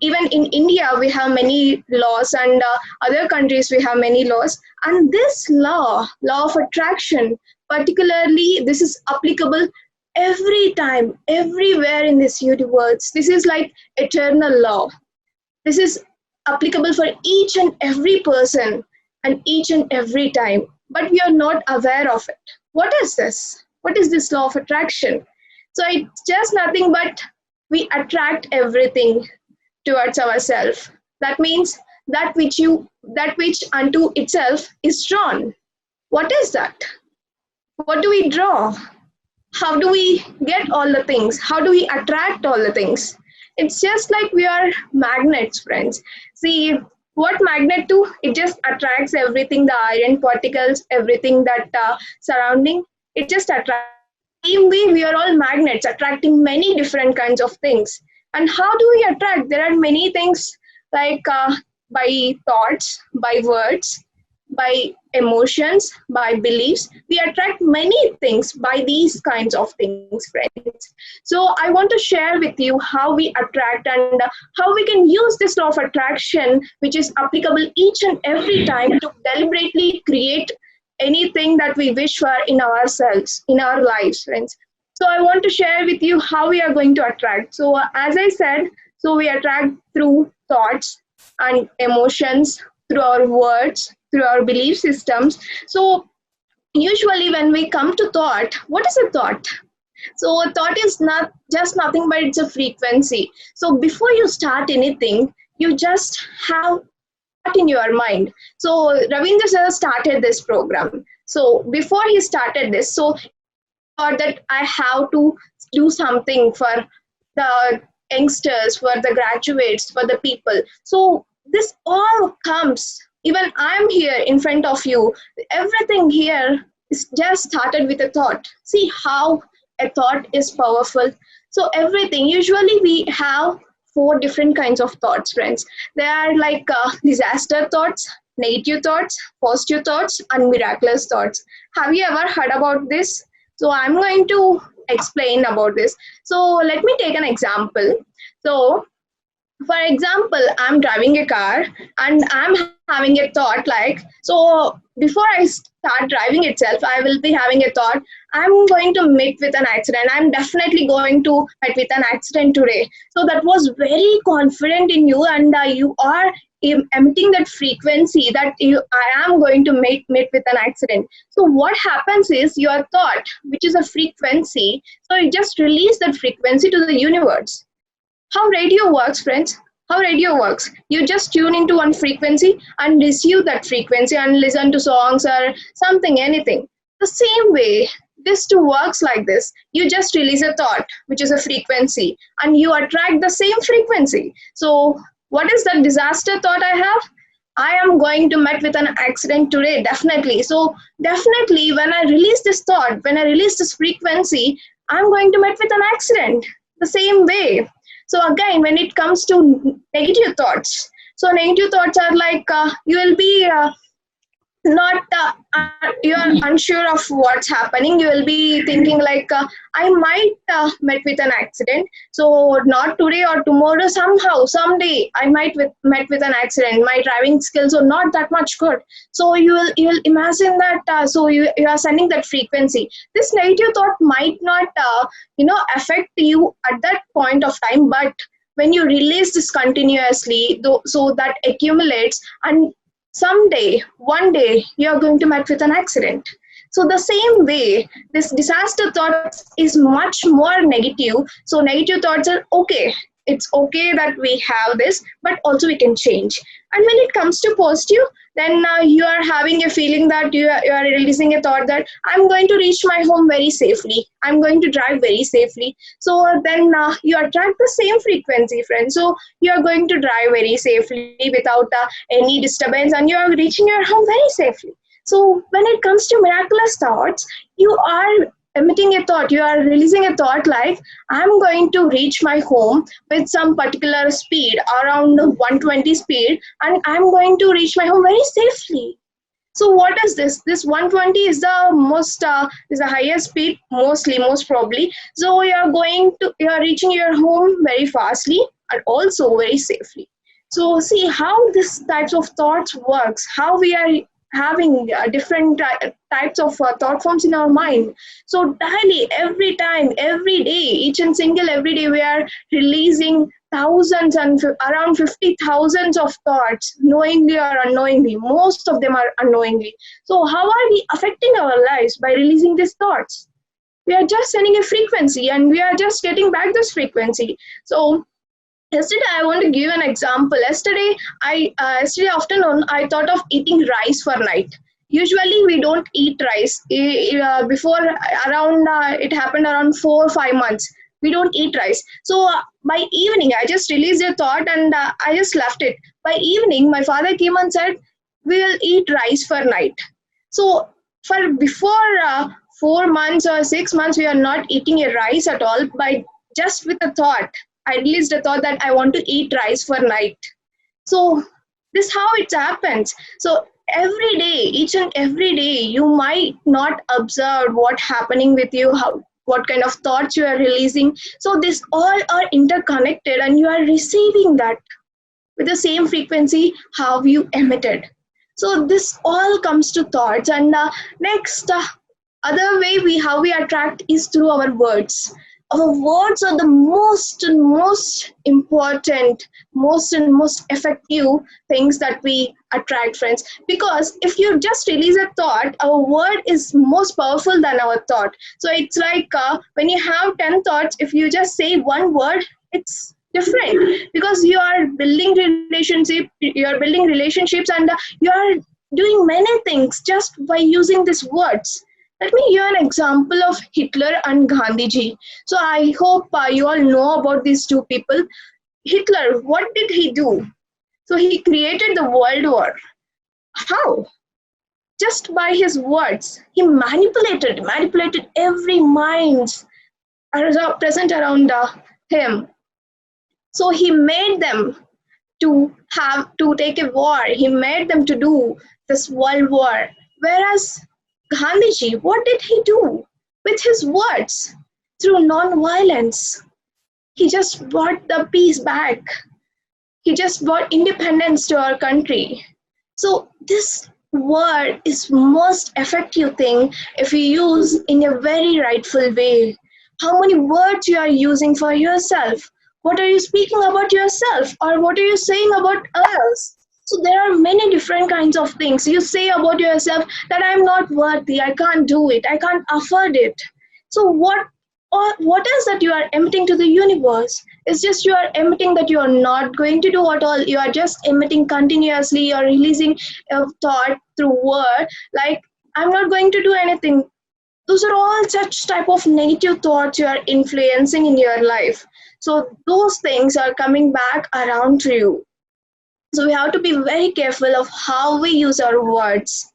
even in India, we have many laws, and other countries, we have many laws. And this law of attraction, particularly, this is applicable every time, everywhere in this universe. This is like eternal law. This is applicable for each and every person and each and every time. But we are not aware of it. What is this? What is this law of attraction? So it's just nothing but we attract everything towards ourselves. That means that which unto itself is drawn. What is that? What do we draw? How do we get all the things? How do we attract all the things? It's just like we are magnets, friends. See, what magnet do? It just attracts everything, the iron particles, everything that surrounding. It just attracts. Same way, we are all magnets, attracting many different kinds of things. And how do we attract? There are many things like by thoughts, by words, by emotions, by beliefs. We attract many things by these kinds of things, friends. So I want to share with you how we attract and how we can use this law of attraction, which is applicable each and every time, to deliberately create anything that we wish for in ourselves, in our lives, friends. So I want to share with you how we are going to attract. So as I said, so we attract through thoughts and emotions, through our words, through our belief systems. So usually when we come to thought, what is a thought? So a thought is not just nothing but it's a frequency. So before you start anything, you just have in your mind. So Ravindra sir started this program. So before he started this, so he thought that I have to do something for the youngsters, for the graduates, for the people. So this all comes, even I'm here in front of you, everything here is just started with a thought. See how a thought is powerful. So everything, usually we have 4 different kinds of thoughts, friends. They are like disaster thoughts, negative thoughts, positive thoughts, and miraculous thoughts. Have you ever heard about this? So I'm going to explain about this. So let me take an example. So for example, I'm driving a car and I'm having a thought like, so before I start driving itself, I will be having a thought, I'm going to meet with an accident. I'm definitely going to meet with an accident today. So that was very confident in you, and you are emitting that frequency that I am going to meet with an accident. So what happens is your thought, which is a frequency, so you just release that frequency to the universe. How radio works, friends? How radio works? You just tune into one frequency and receive that frequency and listen to songs or something, anything. The same way, this too works like this. You just release a thought, which is a frequency, and you attract the same frequency. So what is that disaster thought I have? I am going to meet with an accident today, definitely. So definitely when I release this thought, when I release this frequency, I'm going to meet with an accident. The same way. So again, when it comes to negative thoughts, so negative thoughts are like you will be you are unsure of what's happening. You will be thinking like, I might met with an accident. So not today or tomorrow, somehow, someday, I might met with an accident. My driving skills are not that much good. So you will imagine that. So you are sending that frequency. This negative thought might not affect you at that point of time, but when you release this continuously, so that accumulates, and someday, one day, you're going to meet with an accident. So the same way, this disaster thought is much more negative. So negative thoughts are okay. It's okay that we have this, but also we can change. And when it comes to positive, then you are having a feeling that you are releasing a thought that I'm going to reach my home very safely. I'm going to drive very safely. So then you attract the same frequency, friends. So you are going to drive very safely without any disturbance, and you are reaching your home very safely. So when it comes to miraculous thoughts, you are emitting a thought, you are releasing a thought like, I'm going to reach my home with some particular speed, around 120 speed, and I'm going to reach my home very safely. So what is this? This 120 is the highest speed, most probably. So you are reaching your home very fastly, and also very safely. So see how this types of thoughts works, how we are having different types of thought forms in our mind. So daily, every time, every day, each and single every day, we are releasing thousands and around 50,000 of thoughts, knowingly or unknowingly. Most of them are unknowingly. So how are we affecting our lives by releasing these thoughts? We are just sending a frequency and we are just getting back this frequency. So yesterday, I want to give an example. Yesterday afternoon, I thought of eating rice for night. Usually, we don't eat rice. Before around, it happened around 4 or 5 months. We don't eat rice. So by evening, I just released a thought and I just left it. By evening, my father came and said, "We will eat rice for night." So for before 4 months or 6 months, we are not eating a rice at all. By just with a thought, I released a thought that I want to eat rice for night. So this how it happens. So every day, each and every day, you might not observe what happening with you, how what kind of thoughts you are releasing. So this all are interconnected, and you are receiving that with the same frequency how you emitted. So this all comes to thoughts, and next other way we how we attract is through our words. Our words are the most and most important, most and most effective things that we attract, friends. Because if you just release a thought, our word is most powerful than our thought. So it's like when you have 10 thoughts, if you just say one word, it's different because you are building relationships, and you are doing many things just by using these words. Let me give an example of Hitler and Gandhiji. So I hope you all know about these two people. Hitler, what did he do? So he created the World War. How? Just by his words. He manipulated every mind present around him. So he made them to take a war. He made them to do this world war. Whereas Gandhiji, what did he do with his words? Through non-violence, he just brought the peace back. He just brought independence to our country. So this word is most effective thing if you use in a very rightful way. How many words you are using for yourself? What are you speaking about yourself, or what are you saying about others? So there are many different kinds of things. You say about yourself that I'm not worthy, I can't do it, I can't afford it. So what is that you are emitting to the universe? It's just you are emitting that you are not going to do at all. You are just emitting continuously. You are releasing a thought through word like I'm not going to do anything. Those are all such type of negative thoughts you are influencing in your life. So those things are coming back around to you. So we have to be very careful of how we use our words,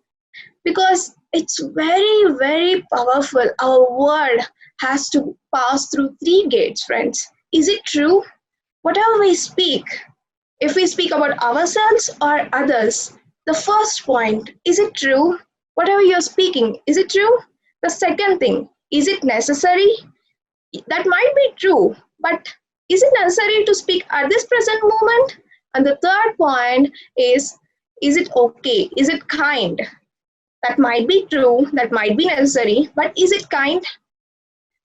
because it's very, very powerful. Our word has to pass through 3 gates, friends. Is it true? Whatever we speak, if we speak about ourselves or others, the first point, is it true? Whatever you're speaking, is it true? The second thing, is it necessary? That might be true, but is it necessary to speak at this present moment? And the third point is it okay? Is it kind? That might be true, that might be necessary, but is it kind?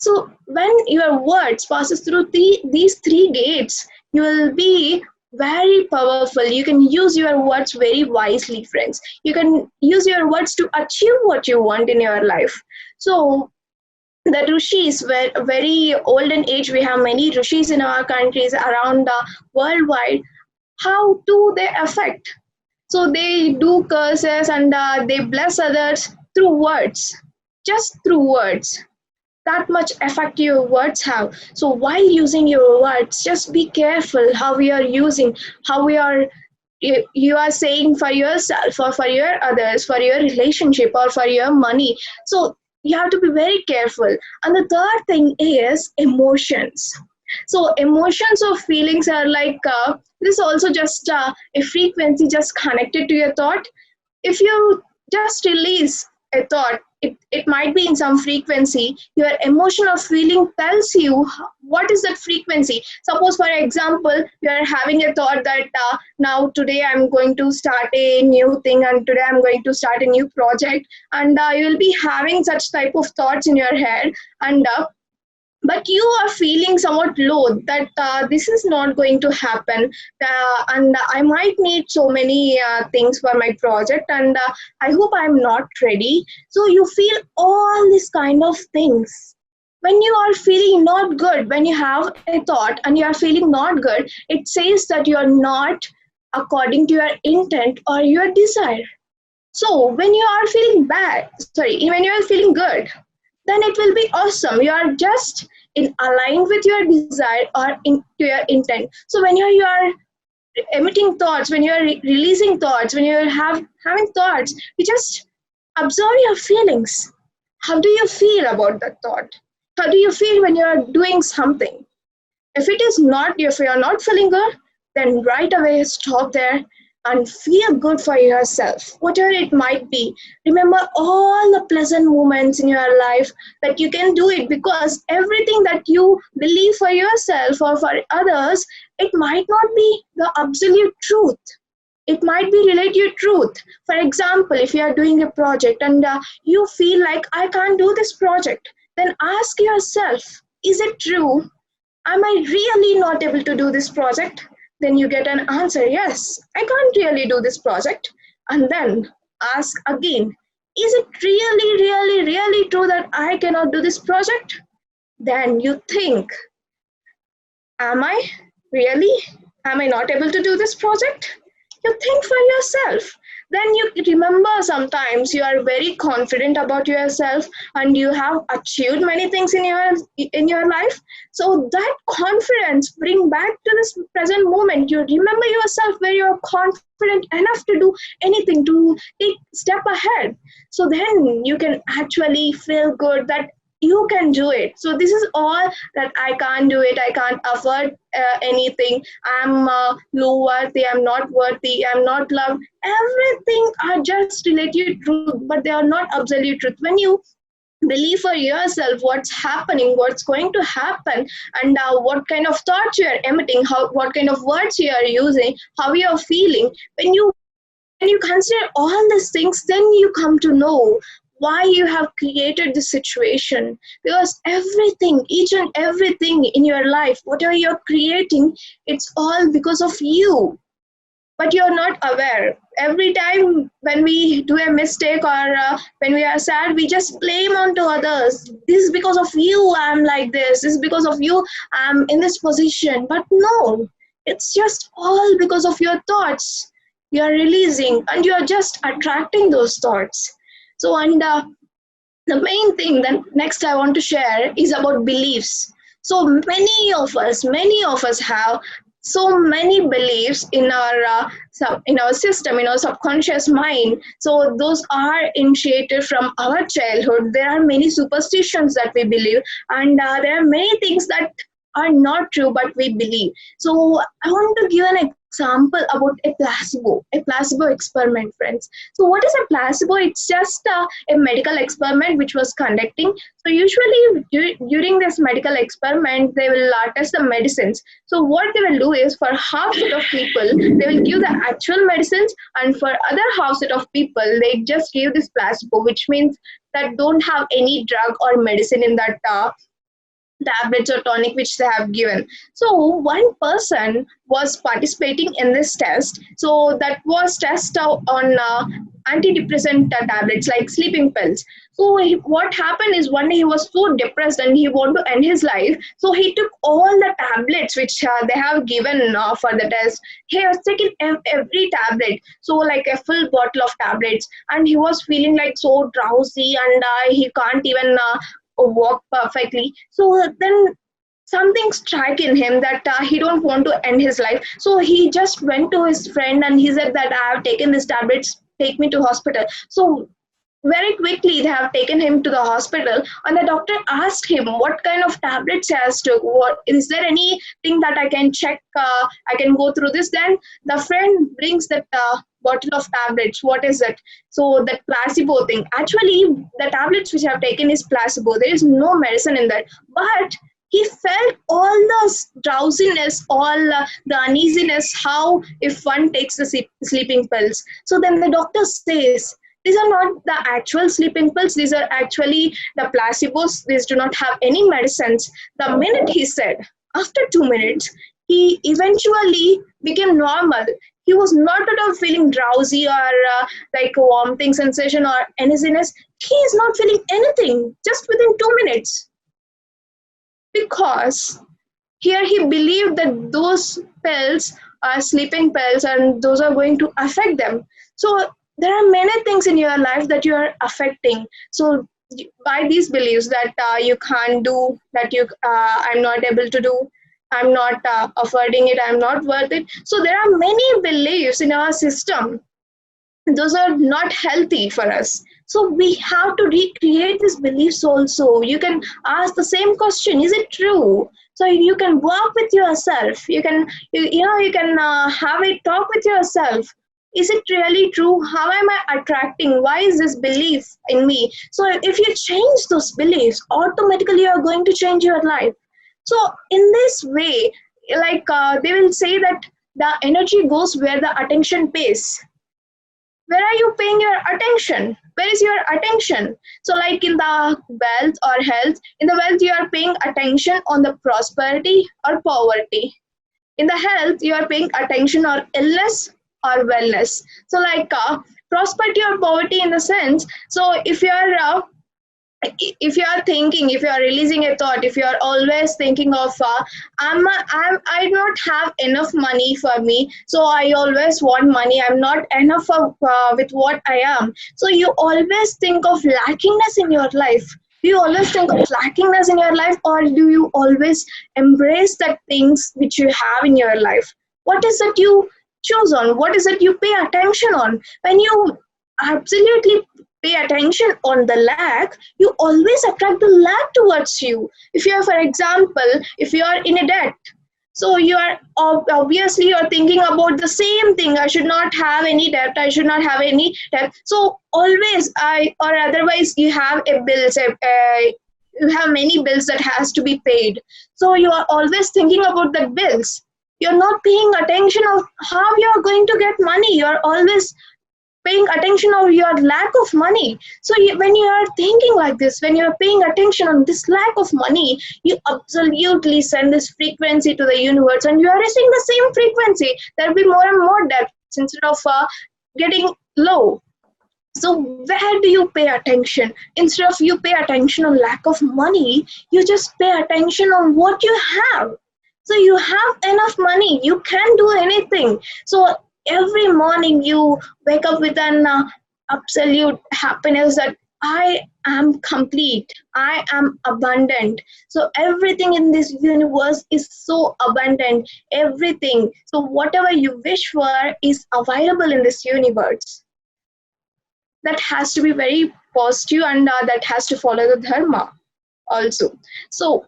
So when your words passes through these 3 gates, you will be very powerful. You can use your words very wisely, friends. You can use your words to achieve what you want in your life. So the rishis were very olden age. We have many rishis in our countries around the worldwide. How do they affect? So they do curses and they bless others through words, just through words. That much effect your words have. So while using your words, just be careful how we are using, how you are saying for yourself or for your others, for your relationship or for your money. So you have to be very careful. And the third thing is emotions. So emotions or feelings are like this is also just a frequency just connected to your thought. If you just release a thought, it might be in some frequency. Your emotion or feeling tells you what is that frequency. Suppose, for example, you are having a thought that now today I'm going to start a new thing, and today I'm going to start a new project, and you will be having such type of thoughts in your head, and but you are feeling somewhat low that this is not going to happen, and I might need so many things for my project, and I hope I'm not ready. So you feel all these kind of things. When you are feeling not good, when you have a thought and you are feeling not good, it says that you are not according to your intent or your desire. So when you are feeling bad, sorry, when you are feeling good, then it will be awesome. You are just in aligned with your desire or into your intent. So when you are emitting thoughts, when you are releasing thoughts, when you are having thoughts, you just observe your feelings. How do you feel about that thought? How do you feel when you are doing something? If you are not feeling good, then right away stop there and feel good for yourself, whatever it might be. Remember all the pleasant moments in your life that you can do it, because everything that you believe for yourself or for others, it might not be the absolute truth. It might be relative truth. For example, if you are doing a project and you feel like I can't do this project, then ask yourself, is it true? Am I really not able to do this project? Then you get an answer, yes, I can't really do this project. And then ask again, is it really, really, really true that I cannot do this project? Then you think, am I really? Am I not able to do this project? You think for yourself. Then you remember sometimes you are very confident about yourself and you have achieved many things in your life. So that confidence bring back to this present moment. You remember yourself where you are confident enough to do anything, to take step ahead. So then you can actually feel good that you can do it. So this is all that I can't do it. I can't afford anything. I'm low worthy. I'm not worthy. I'm not loved. Everything are just relative truth, but they are not absolute truth. When you believe for yourself what's happening, what's going to happen, and what kind of thoughts you are emitting, what kind of words you are using, how you are feeling, when you consider all these things, then you come to know why you have created this situation. Because everything, each and everything in your life, whatever you're creating, it's all because of you. But you're not aware. Every time when we do a mistake or when we are sad, we just blame onto others. This is because of you I'm like this. This is because of you I'm in this position. But no, it's just all because of your thoughts. You are releasing and you are just attracting those thoughts. So, and the main thing that next I want to share is about beliefs. So many of us have so many beliefs in our system, in our subconscious mind. So those are initiated from our childhood. There are many superstitions that we believe, and there are many things that are not true but we believe. So I want to give an example about a placebo experiment, friends. So what is a placebo? It's just a medical experiment which was conducting. So usually during this medical experiment, they will test the medicines. So what they will do is, for half set of people, they will give the actual medicines, and for other half set of people, they just give this placebo, which means that don't have any drug or medicine in that tablets or tonic which they have given. So one person was participating in this test. So that was test on antidepressant tablets like sleeping pills. So what happened is, one day he was so depressed and he wanted to end his life. So he took all the tablets which they have given for the test. He was taking every tablet, so like a full bottle of tablets, and he was feeling like so drowsy, and he can't even walk perfectly. So then something struck in him that he don't want to end his life. So he just went to his friend and he said that I have taken these tablets, take me to hospital. So very quickly they have taken him to the hospital, and the doctor asked him what kind of tablets he has took. What is there anything that I can check? I can go through this. Then the friend brings that bottle of tablets. What is it? So that placebo thing. Actually, the tablets which I have taken is placebo. There is no medicine in that. But he felt all the drowsiness, all the uneasiness. How if one takes the sleeping pills? So then the doctor says, these are not the actual sleeping pills, these are actually the placebos. These do not have any medicines. The minute he said, after 2 minutes, he eventually became normal. He was not at all feeling drowsy or like a vomiting sensation or uneasiness. He is not feeling anything just within 2 minutes, because here he believed that those pills are sleeping pills and those are going to affect them. So there are many things in your life that you are affecting. So by these beliefs that you can't do, that I'm not able to do, I'm not affording it, I'm not worth it. So there are many beliefs in our system. Those are not healthy for us. So we have to recreate these beliefs also. You can ask the same question, is it true? So you can walk with yourself, you can you can have a talk with yourself. Is it really true? How am I attracting? Why is this belief in me? So if you change those beliefs, automatically you're going to change your life. So in this way, like they will say that the energy goes where the attention pays. Where are you paying your attention? Where is your attention? So like in the wealth or health, in the wealth you are paying attention on the prosperity or poverty. In the health you are paying attention on illness or wellness. So like prosperity or poverty in the sense, so if you are thinking, if you are releasing a thought, if you are always thinking of I don't have enough money for me, so I always want money, I'm not enough of, with what I am. So you always think of lackingness in your life. Do you always think of lackingness in your life, or do you always embrace the things which you have in your life? What is it you choose on? What is it you pay attention on? When you absolutely pay attention on the lack, you always attract the lack towards you. If you are, for example, if you are in a debt, so you are obviously you're thinking about the same thing. I should not have any debt, I should not have any debt. So always I, or otherwise you have a bill, say, you have many bills that has to be paid. So you are always thinking about the bills. You're not paying attention of how you're going to get money. You're always paying attention on your lack of money. So when you are thinking like this, when you are paying attention on this lack of money, you absolutely send this frequency to the universe, and you are receiving the same frequency. There will be more and more depths instead of getting low. So where do you pay attention? Instead of you pay attention on lack of money, you just pay attention on what you have. So you have enough money, you can do anything. So every morning you wake up with an absolute happiness that I am complete, I am abundant. So everything in this universe is so abundant, everything. So whatever you wish for is available in this universe. That has to be very positive, and that has to follow the dharma also. So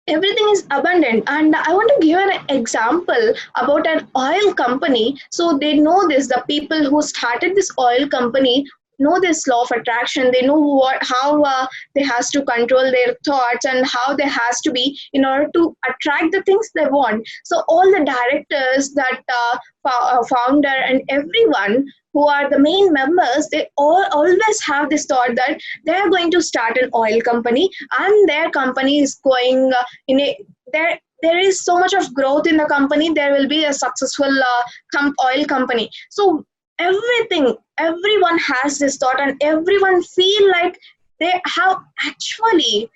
everything is abundant, and I want to give an example about an oil company. So they know this, the people who started this oil company know this law of attraction. They know how they has to control their thoughts and how they has to be in order to attract the things they want. So all the directors, that founder and everyone who are the main members, they all always have this thought that they are going to start an oil company, and their company is going in a there is so much of growth in the company. There will be a successful oil company. So everyone has this thought, and everyone feel like they have actually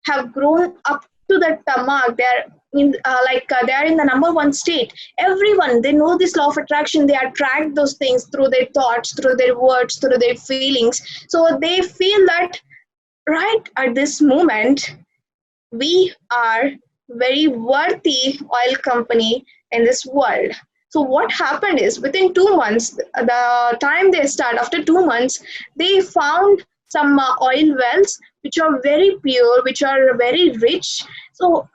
have grown up to that mark. They're in they are in the number one state. Everyone, they know this law of attraction. They attract those things through their thoughts, through their words, through their feelings. So they feel that right at this moment we are very worthy oil company in this world. So what happened is within 2 months, the time they start, after 2 months, they found some oil wells which are very pure, which are very rich. So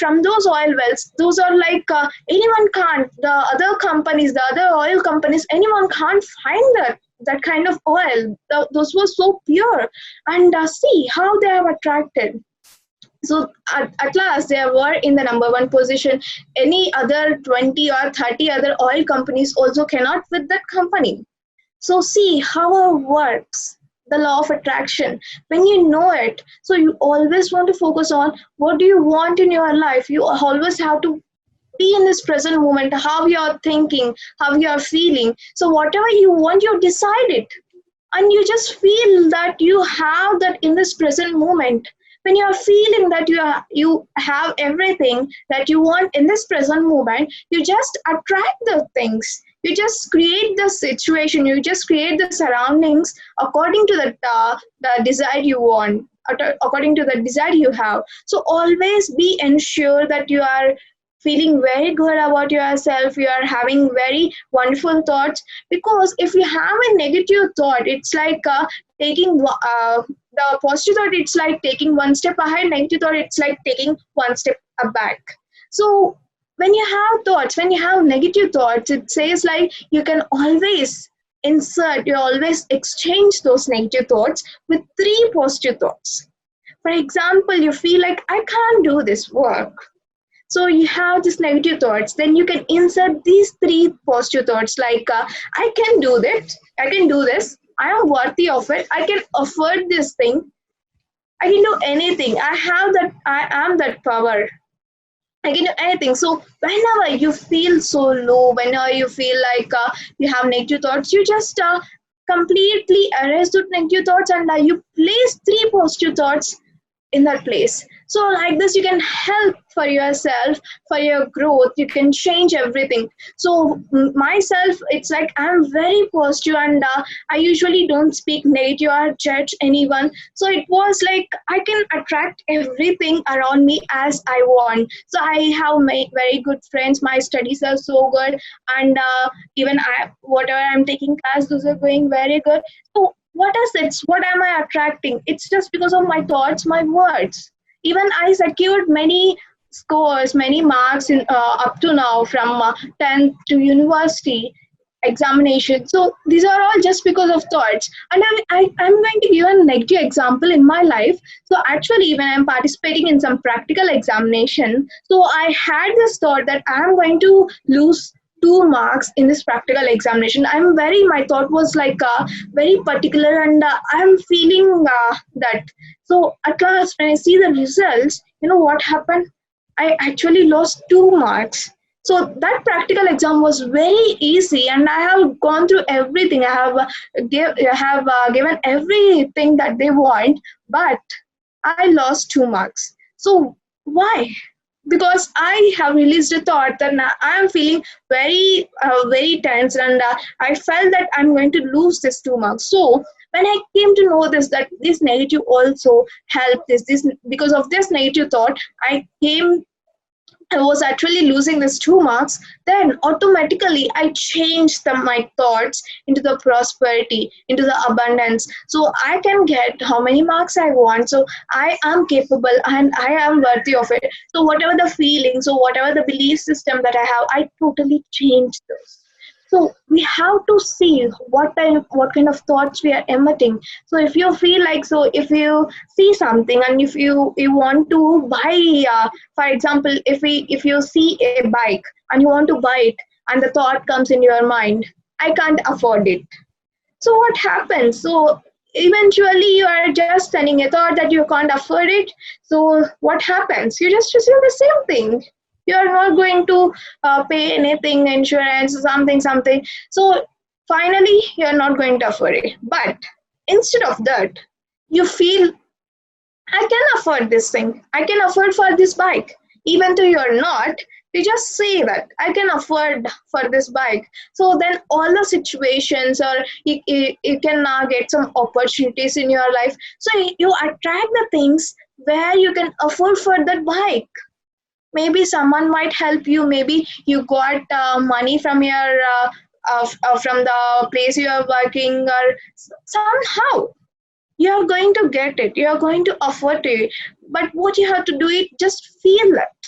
from those oil wells, those are like anyone can't, the other companies, the other oil companies, anyone can't find that kind of oil. Those were so pure. And see how they have attracted. So at last they were in the number one position. Any other 20 or 30 other oil companies also cannot with that company. So see how it works, the law of attraction. When you know it, so you always want to focus on what do you want in your life. You always have to be in this present moment, how you're thinking, how you're feeling. So whatever you want, you decide it. And you just feel that you have that in this present moment. When you are feeling that you have everything that you want in this present moment, you just attract the things. You just create the situation. You just create the surroundings according to the desire you want, according to the desire you have. So always be ensure that you are feeling very good about yourself, you are having very wonderful thoughts. Because if you have a negative thought, it's like taking the positive thought, it's like taking one step ahead, negative thought, it's like taking one step back. So when you have thoughts, when you have negative thoughts, it says like you can always you always exchange those negative thoughts with 3 positive thoughts. For example, you feel like I can't do this work, so you have these negative thoughts, then you can insert these 3 positive thoughts like I can do this, I am worthy of it, I can afford this thing, I can do anything, I am that power, I can do anything. So whenever you feel so low, whenever you feel like you have negative thoughts, you just completely erase those negative thoughts and you place 3 positive thoughts in that place. So like this you can help for yourself, for your growth, you can change everything. So myself, it's like I'm very positive and I usually don't speak negative or judge anyone. So it was like I can attract everything around me as I want. So I have very good friends, my studies are so good, and even whatever I'm taking class, those are going very good. So what is it? What am I attracting? It's just because of my thoughts, my words. Even I secured many scores, many marks in up to now from 10th to university examination. So these are all just because of thoughts. And I'm going to give a negative example in my life. So actually, when I'm participating in some practical examination, so I had this thought that I'm going to lose 2 marks in this practical examination. My thought was like very particular, and I'm feeling that. So at last, when I see the results, you know what happened? I actually lost 2 marks. So that practical exam was very easy, and I have gone through everything. Given everything that they want, but I lost 2 marks. So why? Because I have released a thought that I am feeling very tense, and I felt that I'm going to lose this 2 marks. So when I came to know that this negative also helped this because of this negative thought, I was actually losing this 2 marks, then automatically I changed my thoughts into the prosperity, into the abundance. So I can get how many marks I want. So I am capable and I am worthy of it. So whatever the feelings or whatever the belief system that I have, I totally changed those. So we have to see what kind of thoughts we are emitting. So if you feel like, so if you see something and if you want to buy, for example, if you see a bike and you want to buy it, and the thought comes in your mind, I can't afford it. So what happens? So eventually you are just sending a thought that you can't afford it. So what happens? You just receive the same thing. You are not going to pay anything, insurance, something. So finally, you are not going to afford it. But instead of that, you feel, I can afford this thing. I can afford for this bike. Even though you are not, you just say that I can afford for this bike. So then all the situations, or you can get some opportunities in your life. So you attract the things where you can afford for that bike. maybe someone might help you, maybe you got money from your from the place you are working, or somehow you are going to get it, you are going to afford it. But what you have to do it, just feel it,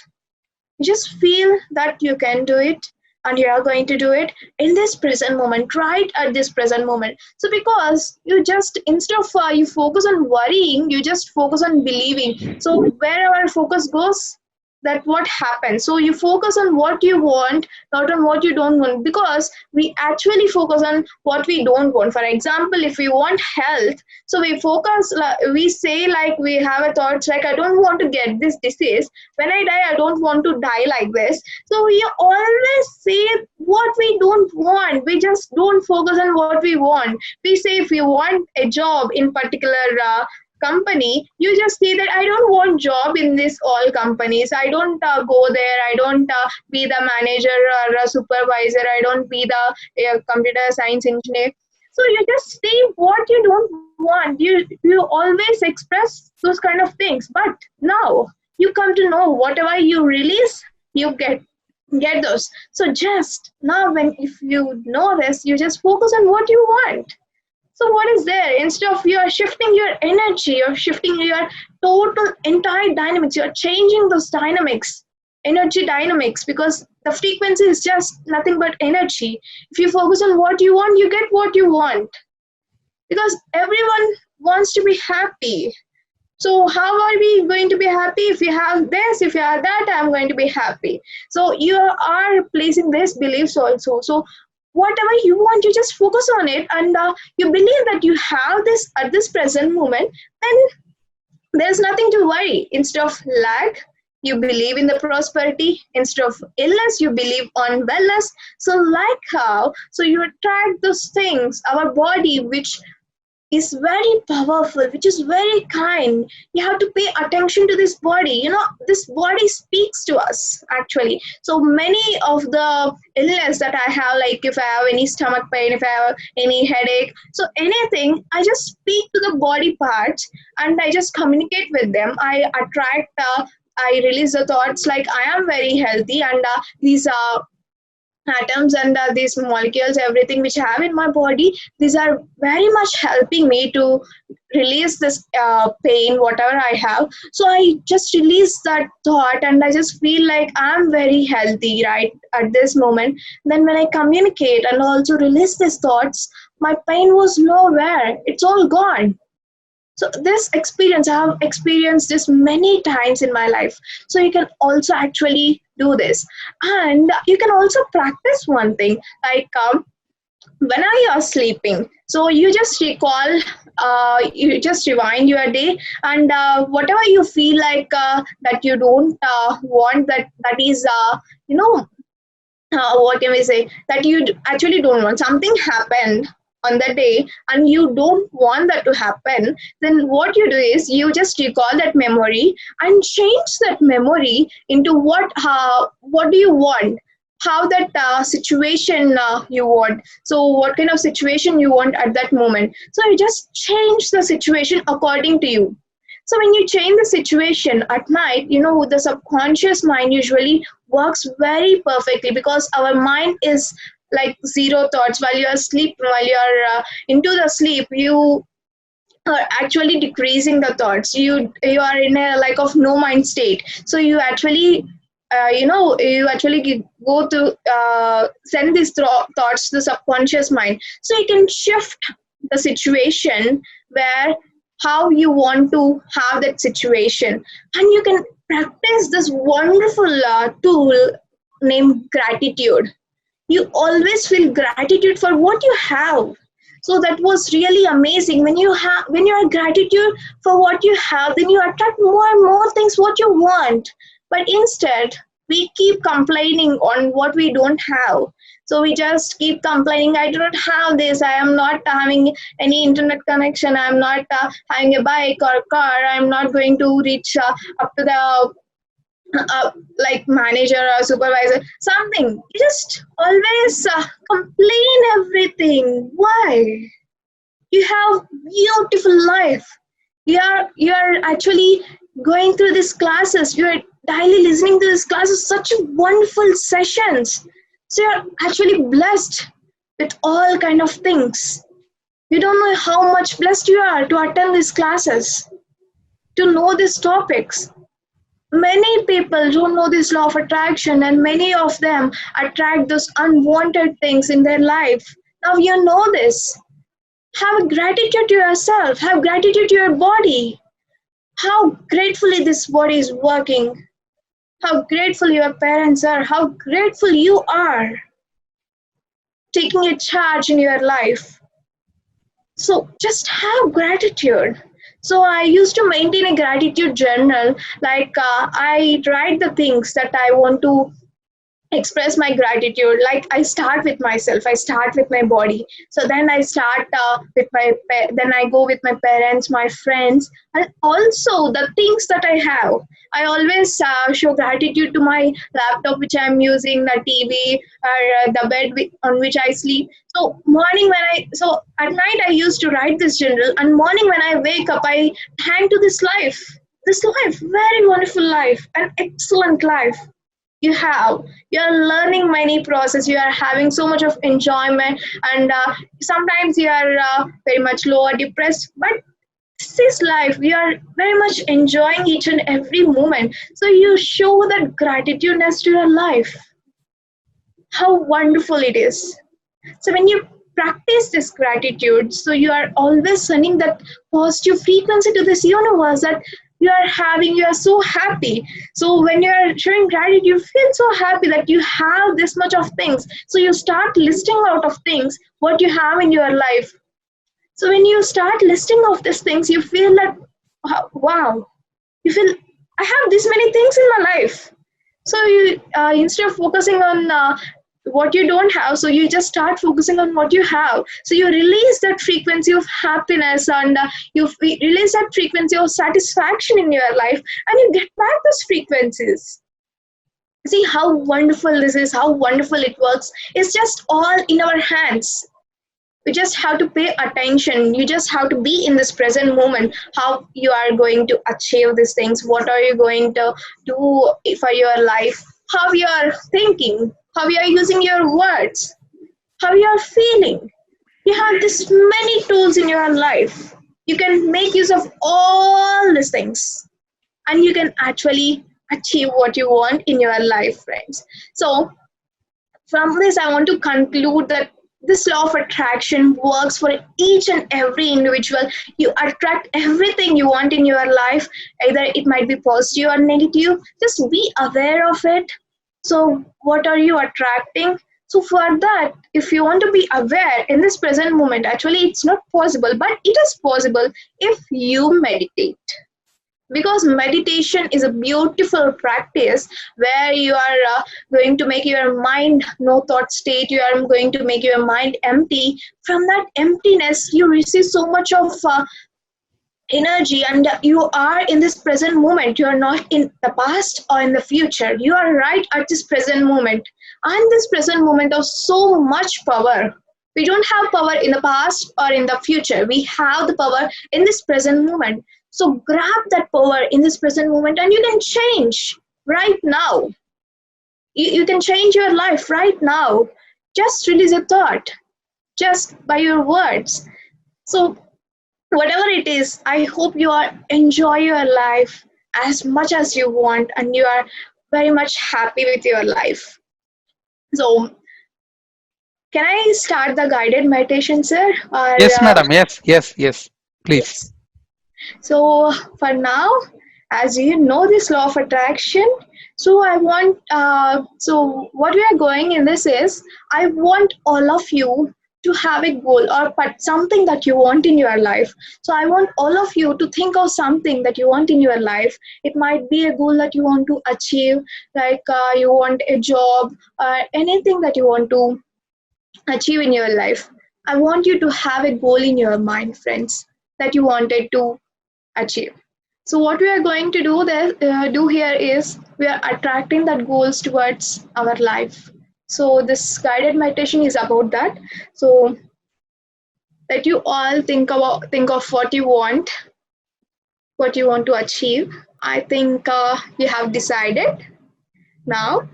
just feel that you can do it, and you are going to do it in this present moment, right at this present moment. So because you just, instead of you focus on worrying, you just focus on believing. So where our focus goes, that what happens. So you focus on what you want, not on what you don't want, because we actually focus on what we don't want. For example, if we want health, so we focus, we say, like, we have a thoughts like, I don't want to get this disease, when I die I don't want to die like this. So we always say what we don't want, we just don't focus on what we want. We say if you want a job in particular company, you just say that I don't want job in this all companies, I don't go there, I don't be the manager or a supervisor, I don't be the computer science engineer. So you just say what you don't want, you always express those kind of things. But now you come to know, whatever you release, you get those. So just now, when if you know this, you just focus on what you want. So what is there? Instead of, you are shifting your energy, you're shifting your total entire dynamics, you're changing those dynamics, energy dynamics, because the frequency is just nothing but energy. If you focus on what you want, you get what you want, because everyone wants to be happy. So how are we going to be happy? If you have this, if you have that, I'm going to be happy. So you are placing these beliefs also. So whatever you want, you just focus on it, and you believe that you have this at this present moment, then there's nothing to worry. Instead of lack, you believe in the prosperity. Instead of illness, you believe on wellness. So like how, so you attract those things, our body, which is very powerful, which is very kind. You have to pay attention to this body. You know, this body speaks to us actually. So many of the illness that I have, like if I have any stomach pain, if I have any headache, so anything, I just speak to the body parts and I just communicate with them. I attract, I release the thoughts like I am very healthy, and these atoms and these molecules, everything which I have in my body, these are very much helping me to release this pain, whatever I have. So I just release that thought and I just feel like I'm very healthy right at this moment. Then when I communicate and also release these thoughts, my pain was nowhere, it's all gone. So this experience, I have experienced this many times in my life. So you can also actually do this. And you can also practice one thing, like when you are sleeping. So you just recall, you just rewind your day, and whatever you feel like that you don't want, that is, what can we say, that you actually don't want, something happened on that day and you don't want that to happen, then what you do is you just recall that memory and change that memory into what do you want, how that situation you want, so what kind of situation you want at that moment. So you just change the situation according to you. So when you change the situation at night, the subconscious mind usually works very perfectly, because our mind is like zero thoughts. While you are asleep, while you are into the sleep, you are actually decreasing the thoughts. You are in a like of no mind state. So you actually you actually go to send these thoughts to the subconscious mind, so you can shift the situation where how you want to have that situation. And you can practice this wonderful tool named gratitude. You always feel gratitude for what you have. So that was really amazing. When you are gratitude for what you have, then you attract more and more things what you want. But instead we keep complaining on what we don't have. So we just keep complaining, I do not have this, I am not having any internet connection, I am not having a bike or car, I am not going to reach up to the like manager or supervisor, something. You just always complain everything. Why? You have beautiful life. You are actually going through these classes. You are daily listening to this class is such wonderful sessions. So you're actually blessed with all kind of things. You don't know how much blessed you are to attend these classes, to know these topics. Many people don't know this law of attraction, and many of them attract those unwanted things in their life. Now you know this. Have gratitude to yourself, have gratitude to your body. How gratefully this body is working, how grateful your parents are, how grateful you are taking a charge in your life. So just have gratitude. So I used to maintain a gratitude journal. Like I write the things that I want to express my gratitude. Like I start with myself, I start with my body, so then I start with then I go with my parents, my friends, and also the things that I have. I always show gratitude to my laptop which I'm using, the TV, or the bed on which I sleep. So morning when I so at night I used to write this journal, and morning when I wake up I thank to this life, very wonderful life, an excellent life you're learning many process, you are having so much of enjoyment, and sometimes you are very much low or depressed, but this is life, we are very much enjoying each and every moment. So you show that gratitudeness to your life, how wonderful it is. So when you practice this gratitude, so you are always sending that positive frequency to this universe, that you are so happy. So when you are showing gratitude, you feel so happy that you have this much of things. So you start listing out of things what you have in your life. So when you start listing of these things, you feel that wow, you feel I have this many things in my life. So you instead of focusing on what you don't have, so you just start focusing on what you have. So you release that frequency of happiness, and you release that frequency of satisfaction in your life, and you get back those frequencies. See how wonderful this is, how wonderful it works. It's just all in our hands. You just have to pay attention, you just have to be in this present moment, how you are going to achieve these things, what are you going to do for your life, how you are thinking, how you are using your words, how you are feeling. You have this many tools in your life, you can make use of all these things, and you can actually achieve what you want in your life, friends. So from this I want to conclude that this law of attraction works for each and every individual. You attract everything you want in your life, either it might be positive or negative. Just be aware of it. So what are you attracting? So for that, if you want to be aware in this present moment, actually it's not possible, but it is possible if you meditate. Because meditation is a beautiful practice where you are going to make your mind no thought state, you are going to make your mind empty. From that emptiness you receive so much of energy, and you are in this present moment, you are not in the past or in the future, you are right at this present moment. And this present moment of so much power. We don't have power in the past or in the future, we have the power in this present moment. So grab that power in this present moment, and you can change right now. You can change your life right now. Just release a thought, just by your words. So whatever it is, I hope you are enjoy your life as much as you want, and you are very much happy with your life. So can I start the guided meditation, sir? Or Yes, madam. Yes. Please. yes. So for now, as you know this law of attraction, so I want, so what we are going in this is, I want all of you to have a goal or but something that you want in your life. So I want all of you to think of something that you want in your life. It might be a goal that you want to achieve, like you want a job or anything that you want to achieve in your life. I want you to have a goal in your mind, friends, that you wanted to achieve. So what we are going to do here is we are attracting that goals towards our life. So this guided meditation is about that. So let you all think of what you want to achieve. I think you have decided. Now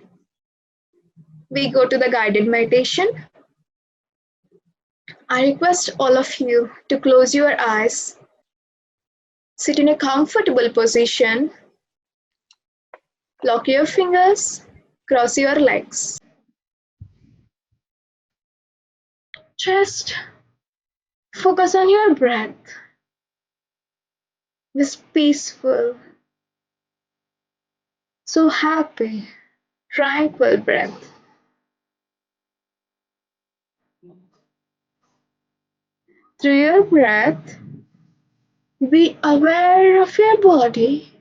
we go to the guided meditation. I request all of you to close your eyes, sit in a comfortable position, lock your fingers, cross your legs. Just focus on your breath, this peaceful, so happy, tranquil breath. Through your breath, be aware of your body.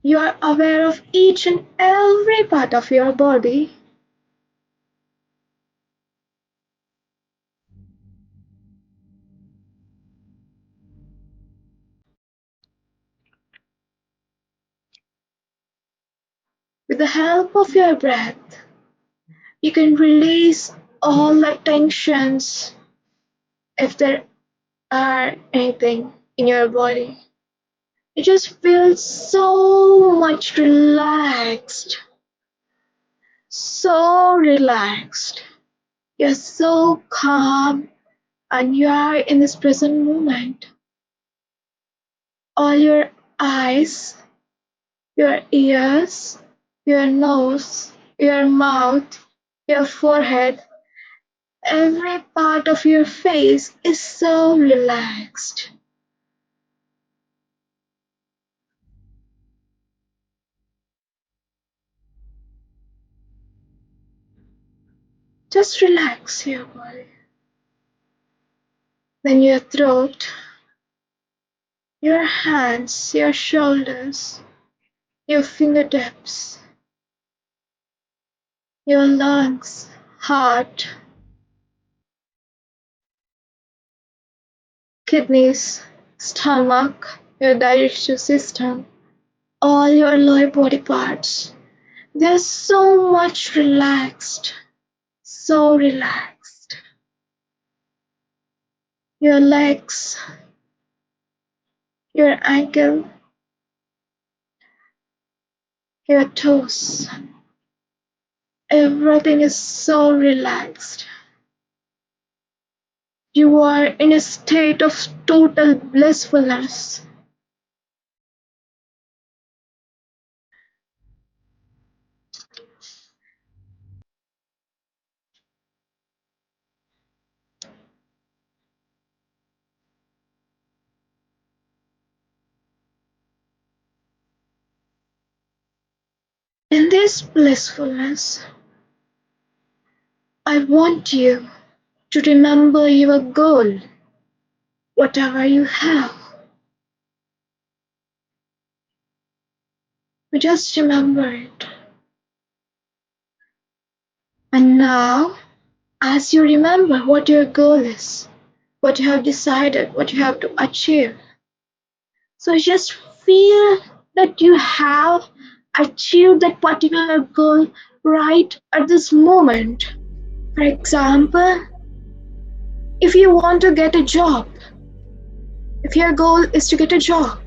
You are aware of each and every part of your body. With the help of your breath, you can release all the tensions if there are anything in your body. You just feel so much relaxed, so relaxed. You're so calm and you are in this present moment. All your eyes, your ears, your nose, your mouth, your forehead, every part of your face is so relaxed. Just relax your body. Then your throat, your hands, your shoulders, your fingertips, your lungs, heart, kidneys, stomach, your digestive system, all your lower body parts. They're so much relaxed, so relaxed. Your legs, your ankle, your toes, everything is so relaxed. You are in a state of total blissfulness. In this blissfulness, I want you to remember your goal, whatever you have. Just remember it. And now, as you remember what your goal is, what you have decided, what you have to achieve, so just feel that you have achieved that particular goal right at this moment. For example, if you want to get a job, if your goal is to get a job,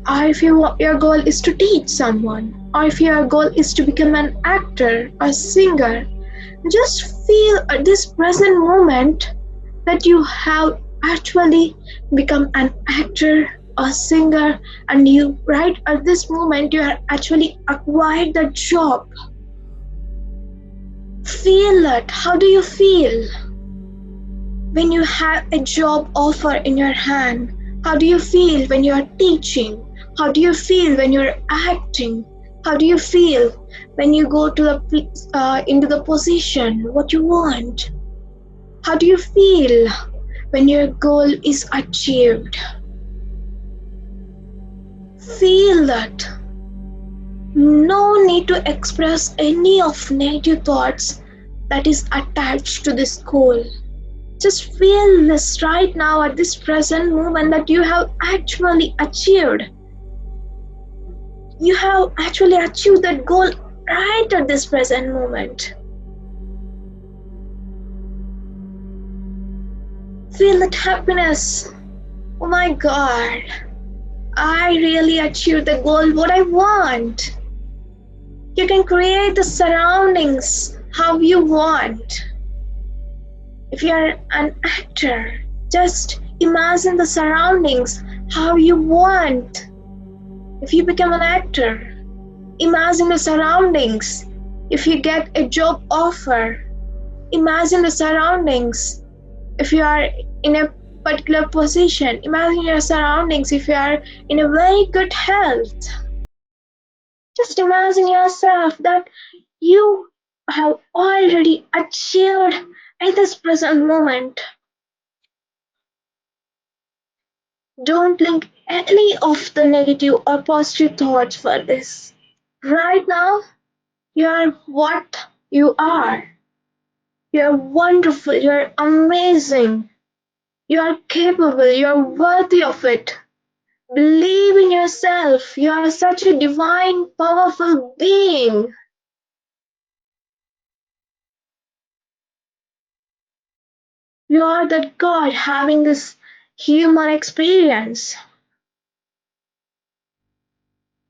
or if your goal is to teach someone, or if your goal is to become an actor or singer, just feel at this present moment that you have actually become an actor or singer, and you right at this moment you are actually acquired that job. Feel that. How do you feel when you have a job offer in your hand? How do you feel when you are teaching? How do you feel when you're acting? How do you feel when you go to the into the position what you want? How do you feel when your goal is achieved? Feel that. No need to express any of negative thoughts that is attached to this goal. Just feel this right now at this present moment that you have actually achieved. You have actually achieved that goal right at this present moment. Feel that happiness oh my God, I really achieved the goal what I want. You can create the surroundings how you want. If you are an actor, just imagine the surroundings how you want. If you become an actor, imagine the surroundings. If you get a job offer, imagine the surroundings. If you are in a particular position, imagine your surroundings. If you are in a very good health, just imagine yourself that you have already achieved at this present moment. Don't link any of the negative or positive thoughts for this. Right now, you are what you are. You're wonderful, you're amazing, you're capable, you're worthy of it. Believe in yourself, you are such a divine, powerful being. You are that God having this human experience.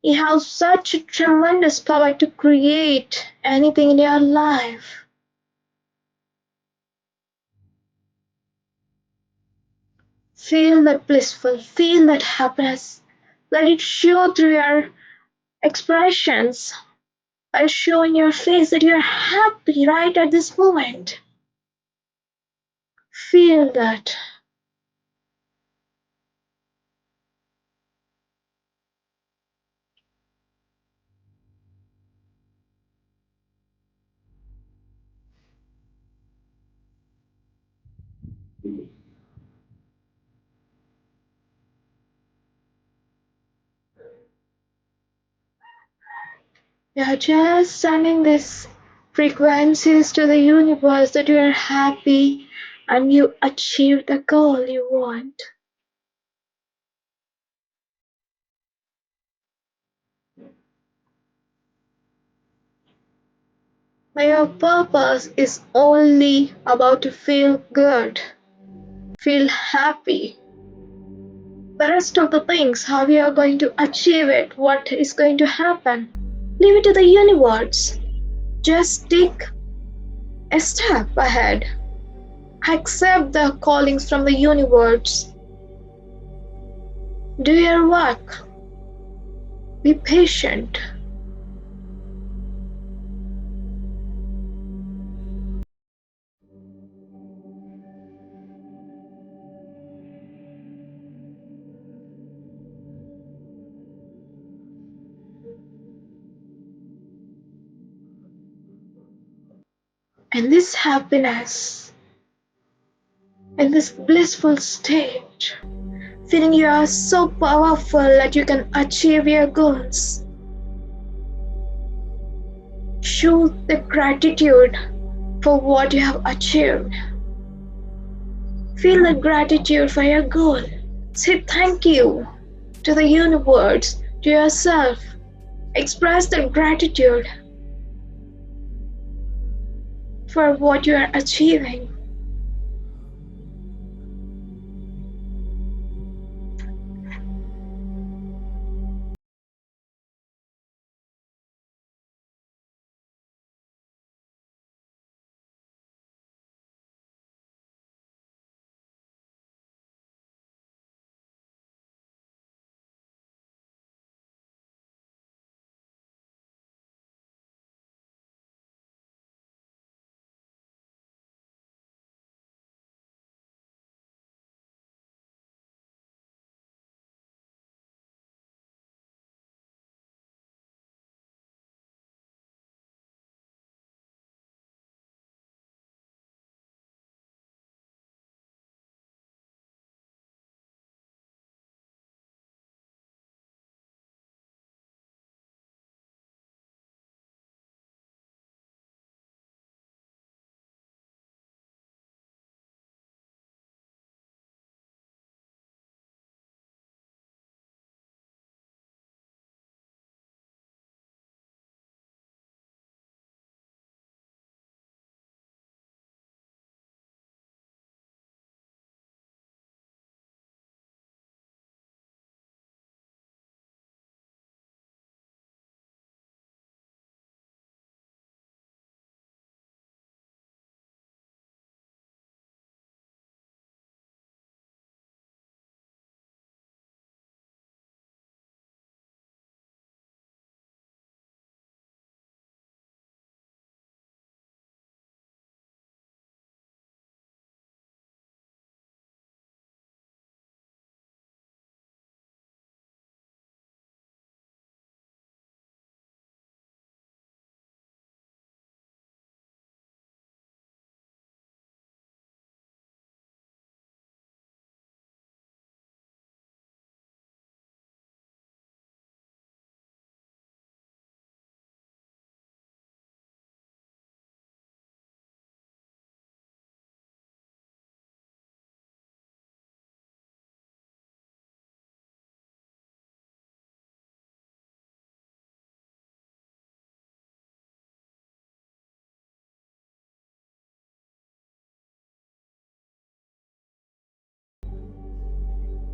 You have such a tremendous power to create anything in your life. Feel that blissful, feel that happiness. Let it show through your expressions. Let it show in your face that you're happy right at this moment. Feel that. You're just sending these frequencies to the universe that you're happy and you achieved the goal you want. Your purpose is only about to feel good, feel happy. The rest of the things, how you are going to achieve it, what is going to happen, leave it to the universe. Just take a step ahead. Accept the callings from the universe. Do your work. Be patient. And this happiness, in this blissful state, feeling you are so powerful that you can achieve your goals. Show the gratitude for what you have achieved. Feel the gratitude for your goal. Say thank you to the universe, to yourself. Express the gratitude for what you are achieving.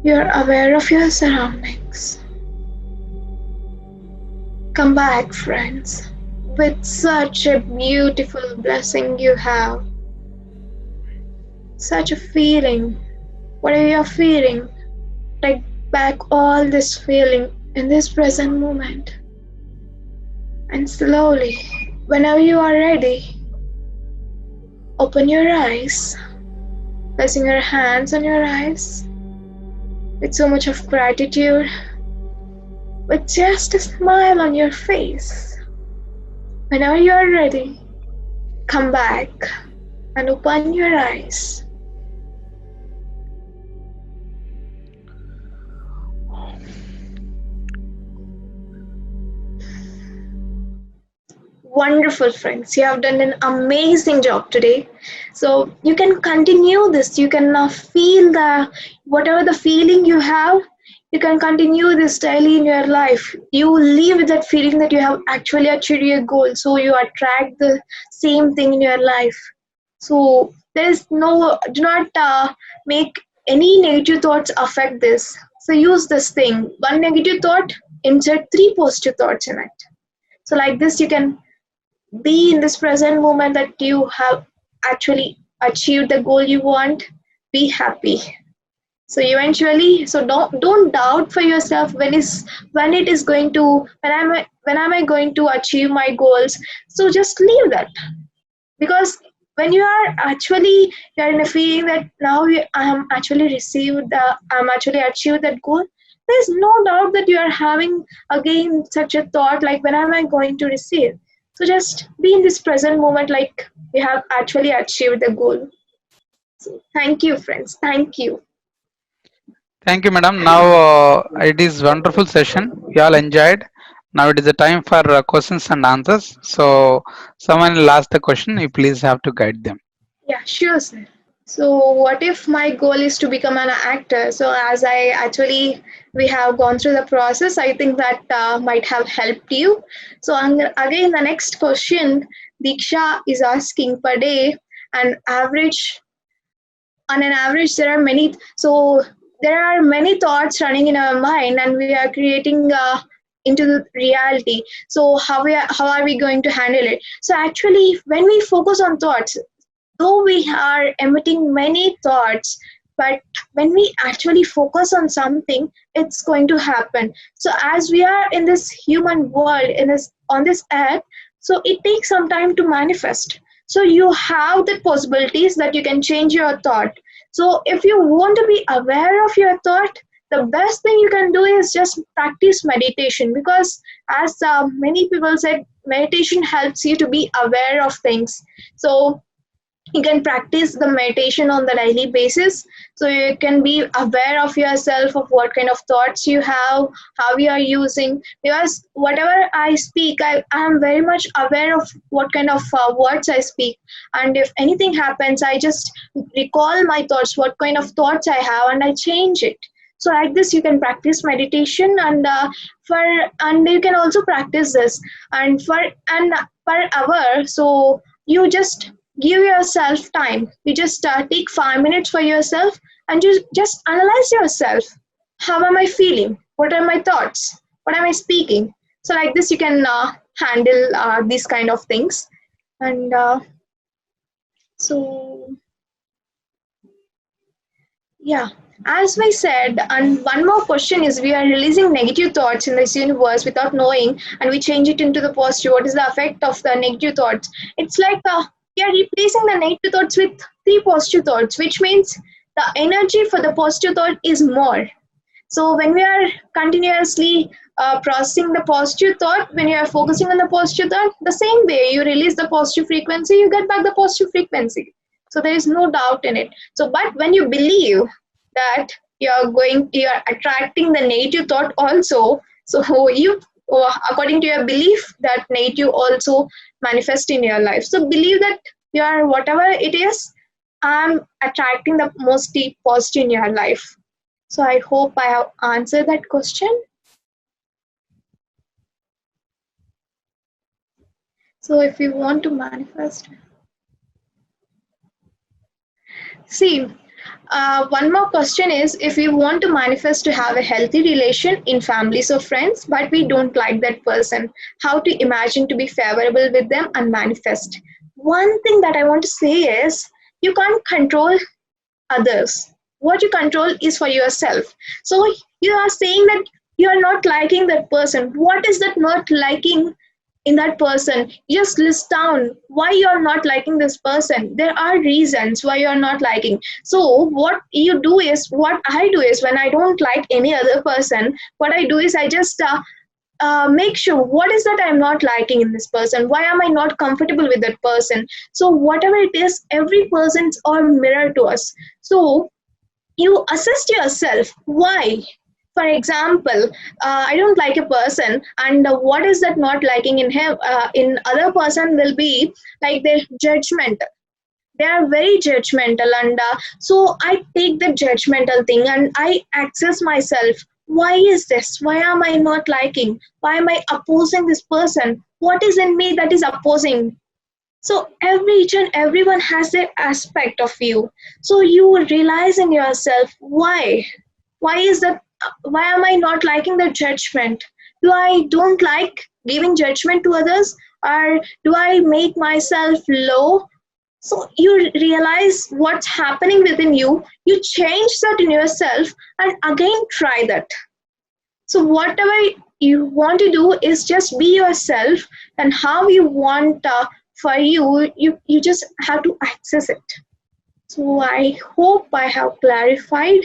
You're aware of your surroundings. Come back, friends. With such a beautiful blessing you have, such a feeling. Whatever you're feeling, take back all this feeling in this present moment. And slowly, whenever you are ready, open your eyes, placing your hands on your eyes with so much of gratitude, with just a smile on your face. Whenever you are ready, come back and open your eyes. Wonderful, friends. You have done an amazing job today. So you can continue this. You can feel the whatever the feeling you have. You can continue this daily in your life. You live with that feeling that you have actually achieved your goal. So you attract the same thing in your life. So there is no, do not make any negative thoughts affect this. So use this thing. One negative thought, insert three positive thoughts in it. So like this, you can be in this present moment that you have actually achieved the goal you want. Be happy. So eventually, so don't doubt for yourself when it is going to, when am I going to achieve my goals. So just leave that, because when you are actually, you're in a feeling that now I am actually received the, I'm actually achieved that goal. There's no doubt that you are having again such a thought like, when am I going to receive. So just be in this present moment like you have actually achieved the goal. So thank you, friends, thank you. Thank you, madam. Now it is wonderful session. We all enjoyed. Now it is the time for questions and answers. So someone will ask the question. You please have to guide them. Yeah, sure, sir. So, what if my goal is to become an actor? So, as I actually, we have gone through the process, I think that might have helped you. So, again, the next question Diksha is asking per day, an average, on an average, there are many, so there are many thoughts running in our mind, and we are creating into the reality. So, how are we going to handle it? So, actually, when we focus on thoughts, though we are emitting many thoughts, but when we actually focus on something, it's going to happen. So as we are in this human world, in this on this earth, so it takes some time to manifest. So you have the possibilities that you can change your thought. So if you want to be aware of your thought, the best thing you can do is just practice meditation, because as many people said, meditation helps you to be aware of things. So you can practice the meditation on the daily basis, so you can be aware of yourself, of what kind of thoughts you have, how you are using, because whatever I speak, I am very much aware of what kind of words I speak. And if anything happens, I just recall my thoughts, what kind of thoughts I have, and I change it. So like this you can practice meditation, and for and you can also practice this, and for and per hour, so you just give yourself time. You just take 5 minutes for yourself, and just analyze yourself. How am I feeling? What are my thoughts? What am I speaking? So like this you can handle these kind of things. And so yeah, as we said, and one more question is, we are releasing negative thoughts in this universe without knowing, and we change it into the positive. What is the effect of the negative thoughts? It's like we are replacing the negative thoughts with three positive thoughts, which means the energy for the positive thought is more. So when we are continuously processing the positive thought, when you are focusing on the positive thought, the same way you release the positive frequency, you get back the positive frequency. So there is no doubt in it. So, but when you believe that you are attracting the negative thought also, so you, according to your belief, that negative also manifest in your life. So believe that you are whatever it is, I'm attracting the most positive in your life. So I hope I have answered that question. So if you want to manifest, see, One more question is, if we want to manifest to have a healthy relation in families or friends, but we don't like that person, how to imagine to be favorable with them and manifest? One thing that I want to say is, you can't control others. What you control is for yourself. So you are saying that you are not liking that person. What is that not liking in that person? You just list down why you are not liking this person. There are reasons why you are not liking. So what you do is, what I do is, when I don't like any other person, what I do is I just make sure what is that I'm not liking in this person, why am I not comfortable with that person. So whatever it is, every person's or mirror to us. So you assess yourself why. For example, I don't like a person, and what is that not liking in him, in other person will be like their judgment. They are very judgmental, and so I take the judgmental thing and I access myself. Why is this? Why am I not liking? Why am I opposing this person? What is in me that is opposing? So every each and everyone has their aspect of you. So you realize in yourself why is that, why am I not liking the judgment? Do I don't like giving judgment to others, or do I make myself low? So you realize what's happening within you, you change that in yourself, and again try that. So whatever you want to do is just be yourself, and how you want for you just have to access it. So I hope I have clarified.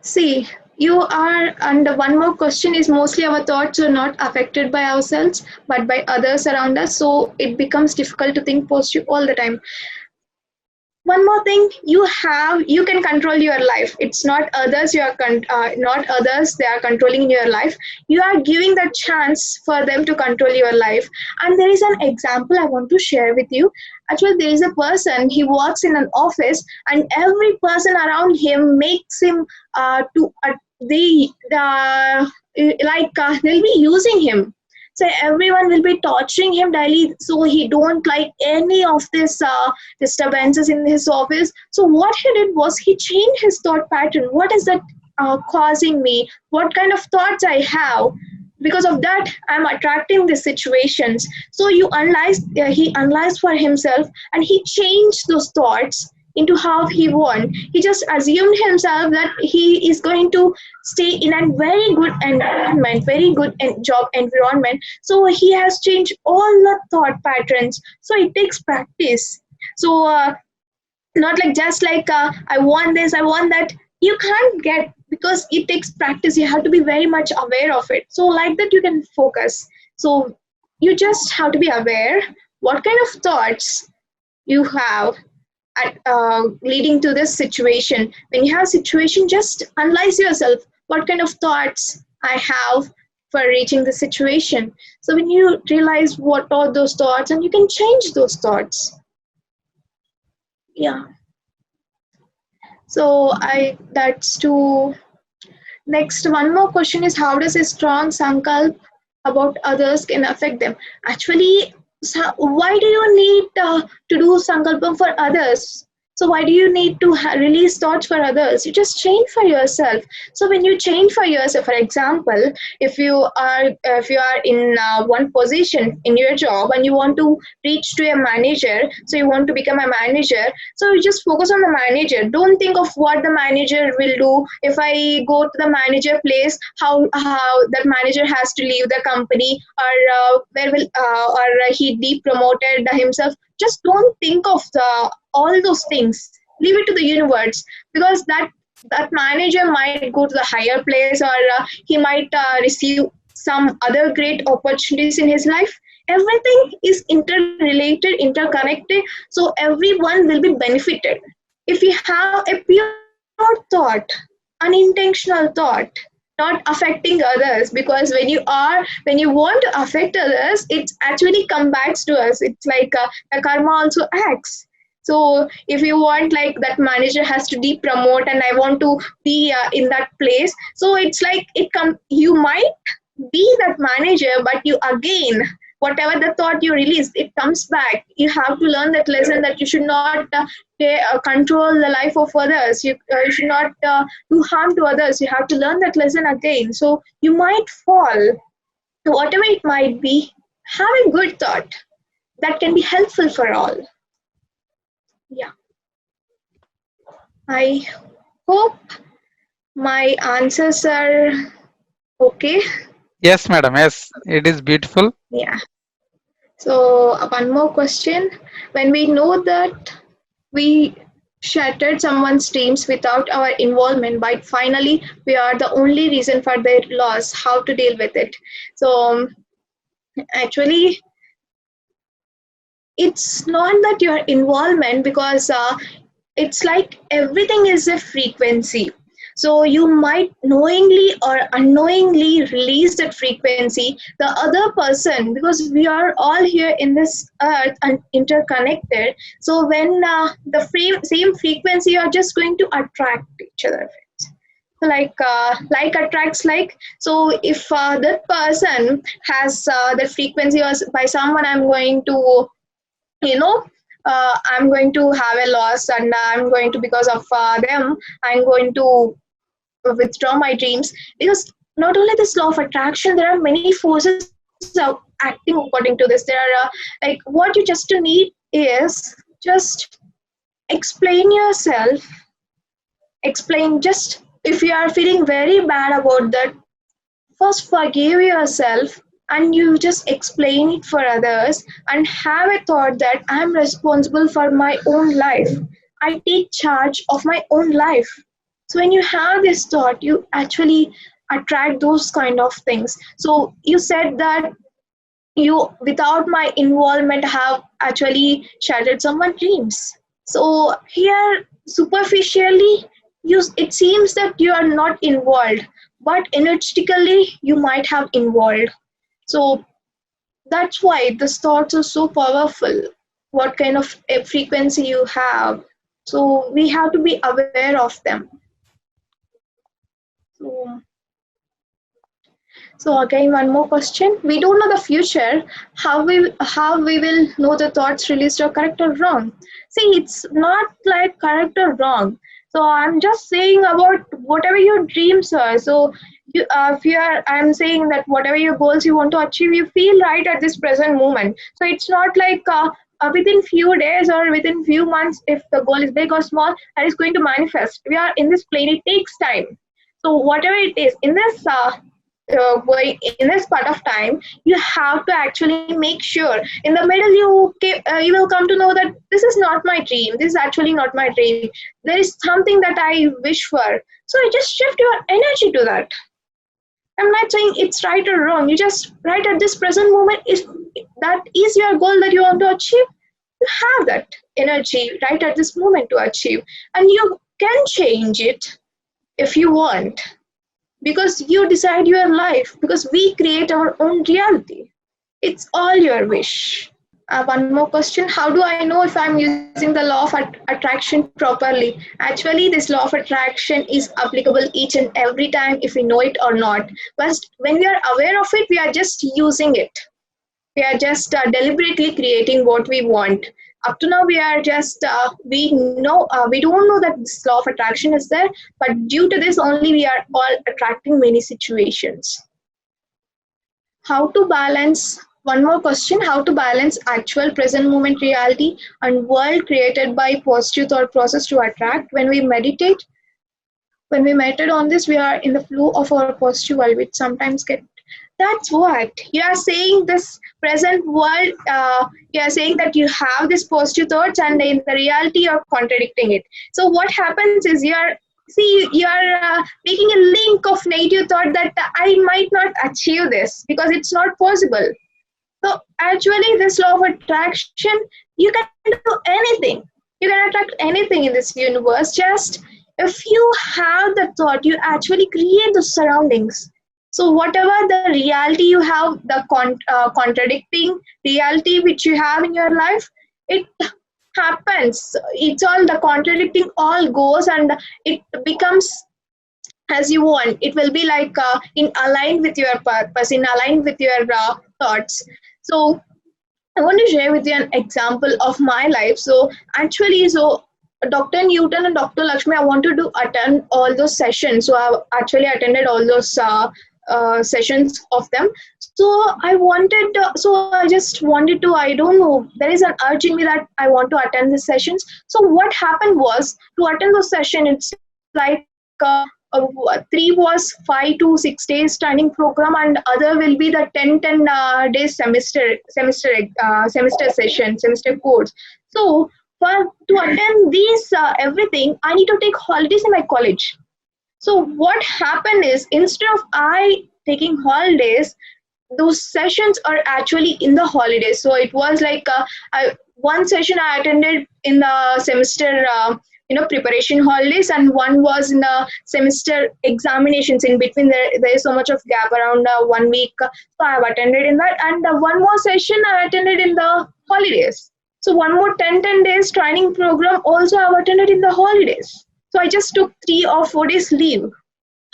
See, you are, and one more question is, mostly our thoughts are not affected by ourselves but by others around us, so it becomes difficult to think positive all the time. One more thing, you can control your life. It's not others, not others they are controlling your life. You are giving the chance for them to control your life. And there is an example I want to share with you. Actually, there is a person, he works in an office, and every person around him makes him to they they'll be using him. So everyone will be torturing him daily, so he don't like any of this disturbances in his office. So what he did was, he changed his thought pattern. What is that causing me? What kind of thoughts I have? Because of that, I'm attracting these situations. So he analyzed for himself, and he changed those thoughts into how he want. He just assumed himself that he is going to stay in a very good environment, very good job environment. So he has changed all the thought patterns. So it takes practice. So not like just like I want this, I want that. You can't get, because it takes practice. You have to be very much aware of it. So like that you can focus. So you just have to be aware what kind of thoughts you have leading to this situation. When you have a situation, just analyze yourself. What kind of thoughts I have for reaching the situation? So when you realize what are those thoughts, and you can change those thoughts. Yeah. So that's to next. One more question is, how does a strong sankalp about others can affect them? Actually, why do you need to do sankalpam for others? So why do you need to release thoughts for others? You just change for yourself. So when you change for yourself, for example, if you are in one position in your job, and you want to reach to a manager, so you want to become a manager, so you just focus on the manager. Don't think of what the manager will do. If I go to the manager place, how that manager has to leave the company, or where will or he depromoted himself. Just don't think of all those things. Leave it to the universe, because that manager might go to the higher place, or he might receive some other great opportunities in his life. Everything is interrelated, interconnected, so everyone will be benefited. If you have a pure thought, unintentional thought, not affecting others, because when you want to affect others, it actually comes back to us. It's like the karma also acts. So if you want, like, that manager has to depromote, and I want to be in that place, so it's like you might be that manager, but you again whatever the thought you release, it comes back. You have to learn that lesson that you should not control the life of others. You should not do harm to others. You have to learn that lesson again. So you might fall, whatever it might be. Have a good thought that can be helpful for all. Yeah, I hope my answers are okay. Yes, madam. Yes, it is beautiful. Yeah. So one more question. When we know that we shattered someone's dreams without our involvement, but finally we are the only reason for their loss, how to deal with it? So actually, it's not that your involvement, because it's like everything is a frequency. So you might knowingly or unknowingly release that frequency. The other person, because we are all here in this earth and interconnected, so when same frequency, you are just going to attract each other. Like attracts like. So if that person has the frequency, or by someone I'm going to, you know I'm going to have a loss, and I'm going to, because of them, I'm going to withdraw my dreams. Because not only this law of attraction, there are many forces acting according to this. There are like, what you just need is just explain yourself. Explain, just if you are feeling very bad about that, first forgive yourself, and you just explain it for others, and have a thought that I'm responsible for my own life. I take charge of my own life. So when you have this thought, you actually attract those kind of things. So you said that you, without my involvement, have actually shattered someone's dreams. So here, superficially, it seems that you are not involved, but energetically you might have involved. So that's why these thoughts are so powerful. What kind of a frequency you have. So we have to be aware of them. So So again, one more question. We don't know the future. How we will know the thoughts released are correct or wrong? See, it's not like correct or wrong. So I'm just saying about whatever your dreams are. So if you are, I'm saying that whatever your goals you want to achieve, you feel right at this present moment. So it's not like within few days or within few months, if the goal is big or small, that is going to manifest. We are in this plane. It takes time. So whatever it is in this going in this part of time, you have to actually make sure in the middle you will come to know that this is not my dream, this is actually not my dream, there is something that I wish for. So you just shift your energy to that. I'm not saying it's right or wrong, you just right at this present moment, if that is your goal that you want to achieve, you have that energy right at this moment to achieve, and you can change it if you want, because you decide your life, because we create our own reality. It's all your wish. One more question. How do I know if I'm using the law of attraction properly? Actually, this law of attraction is applicable each and every time, if we know it or not. But when we are aware of it, we are just using it. We are just deliberately creating what we want. Up to now, we are just we don't know that this law of attraction is there, but due to this only, we are all attracting many situations. How to balance? One more question: how to balance actual present moment reality and world created by positive thought process to attract? When we meditate on this, we are in the flow of our positive world, which sometimes get. That's what you are saying. This present world, you are saying that you have this positive thoughts, and in the reality, you are contradicting it. So what happens is you are making a link of negative thought that I might not achieve this because it's not possible. So actually, this law of attraction, you can do anything. You can attract anything in this universe. Just if you have the thought, you actually create the surroundings. So whatever the reality you have, the contradicting reality which you have in your life, it happens. It's all the contradicting all goes, and it becomes as you want. It will be like in aligned with your purpose, in aligned with your thoughts. So I want to share with you an example of my life. So actually, so Dr. Newton and Dr. Lakshmi, I wanted to attend all those sessions. So I actually attended all those sessions of them. So I wanted, so I just wanted to, I don't know, there is an urge in me that I want to attend the sessions. So what happened was to attend those sessions, it's like three was 5 to 6 days training program, and other will be the 10 days semester session, semester course. So for to attend these everything, I need to take holidays in my college. So what happened is, instead of I taking holidays, those sessions are actually in the holidays. So it was like one session I attended in the semester preparation holidays, and one was in the semester examinations. In between there is so much of gap, around 1 week, so I have attended in that, and one more session I attended in the holidays. So one more 10 days training program also I've attended in the holidays. So I just took 3 or 4 days leave.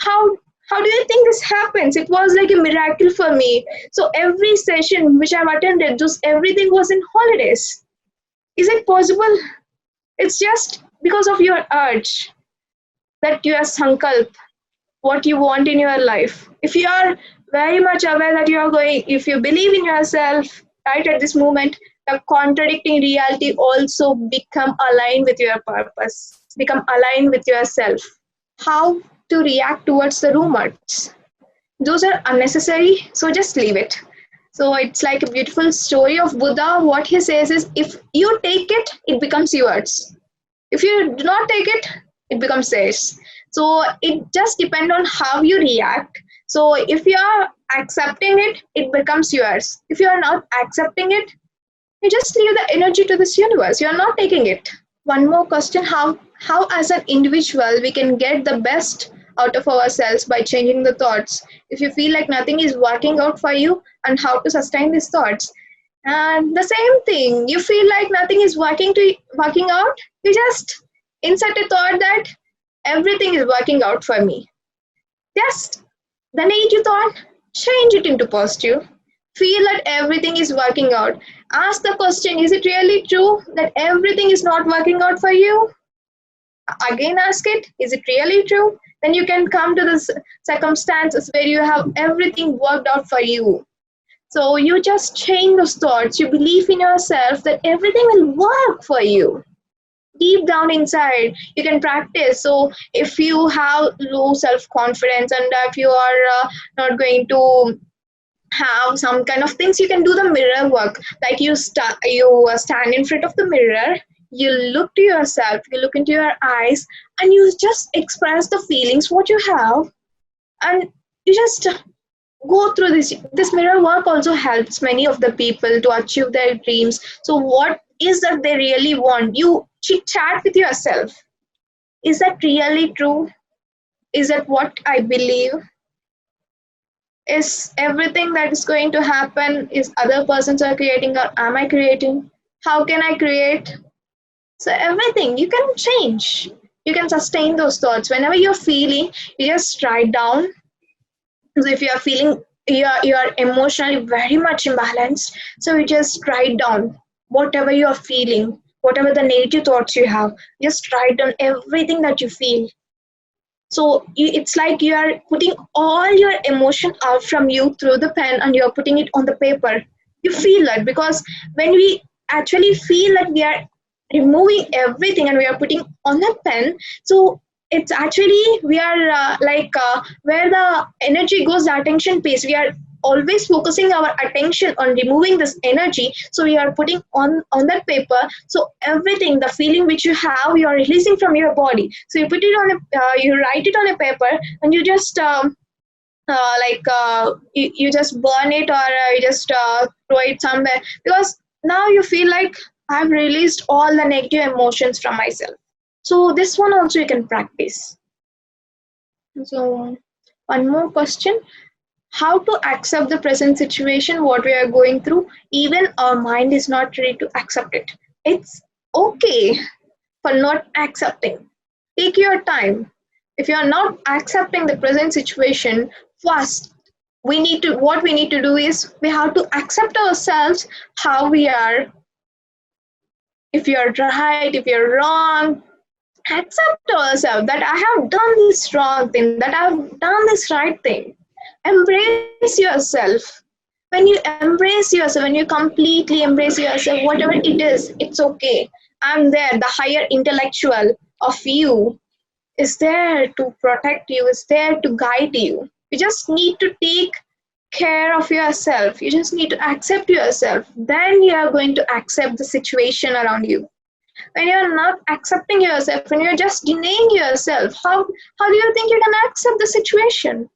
How how do you think this happens? It was like a miracle for me. So every session which I've attended, just everything was in holidays. Is it possible? It's just because of your urge, that your sankalp, what you want in your life. If you are very much aware that you are going, if you believe in yourself right at this moment, the contradicting reality also become aligned with your purpose, become aligned with yourself. How to react towards the rumors? Those are unnecessary, so just leave it. So it's like a beautiful story of Buddha. What he says is, if you take it, it becomes yours. If you do not take it, it becomes theirs. So it just depends on how you react. So if you are accepting it, it becomes yours. If you are not accepting it, you just leave the energy to this universe. You are not taking it. One more question: how as an individual we can get the best out of ourselves by changing the thoughts. If you feel like nothing is working out for you, and how to sustain these thoughts. And the same thing, you feel like nothing is working out, you just insert a thought that everything is working out for me. Just the negative thought, change it into positive. Feel that everything is working out. Ask the question, is it really true that everything is not working out for you? Again ask it, is it really true? Then you can come to the circumstances where you have everything worked out for you. So you just change those thoughts. You believe in yourself that everything will work for you. Deep down inside, you can practice. So if you have low self-confidence, and if you are not going to have some kind of things, you can do the mirror work. Like you stand in front of the mirror, you look to yourself, you look into your eyes, and you just express the feelings what you have, and you just go through this mirror work. Also helps many of the people to achieve their dreams. So what is that they really want? You chit chat with yourself. Is that really true? Is that what I believe? Is everything that is going to happen is other persons are creating, or am I creating? How can I create? So everything you can change. You can sustain those thoughts. Whenever you're feeling, you just write down. So if you are feeling, you are emotionally very much imbalanced, so you just write down whatever you are feeling, whatever the negative thoughts you have, just write down everything that you feel. So it's like you are putting all your emotion out from you through the pen, and you're putting it on the paper. You feel that, because when we actually feel that we are removing everything and we are putting on the pen, so it's actually we are where the energy goes, the attention pays. We are always focusing our attention on removing this energy, so we are putting on that paper. So everything, the feeling which you have, you are releasing from your body. So you put it on you write it on a paper, and you just you just burn it, or you just throw it somewhere, because now you feel like I've released all the negative emotions from myself. So this one also you can practice. So one more question: how to accept the present situation, what we are going through, even our mind is not ready to accept it. It's okay for not accepting. Take your time. If you are not accepting the present situation, first what we need to do is we have to accept ourselves how we are. If you're right, if you're wrong, accept yourself that I have done this wrong thing, that I have done this right thing. Embrace yourself. When you embrace yourself, when you completely embrace yourself, whatever it is, it's okay. I'm there. The higher intellectual of you is there to protect you, is there to guide you. You just need to take care of yourself. You just need to accept yourself. Then you are going to accept the situation around you. When you're not accepting yourself, when you're just denying yourself, how do you think you can accept the situation?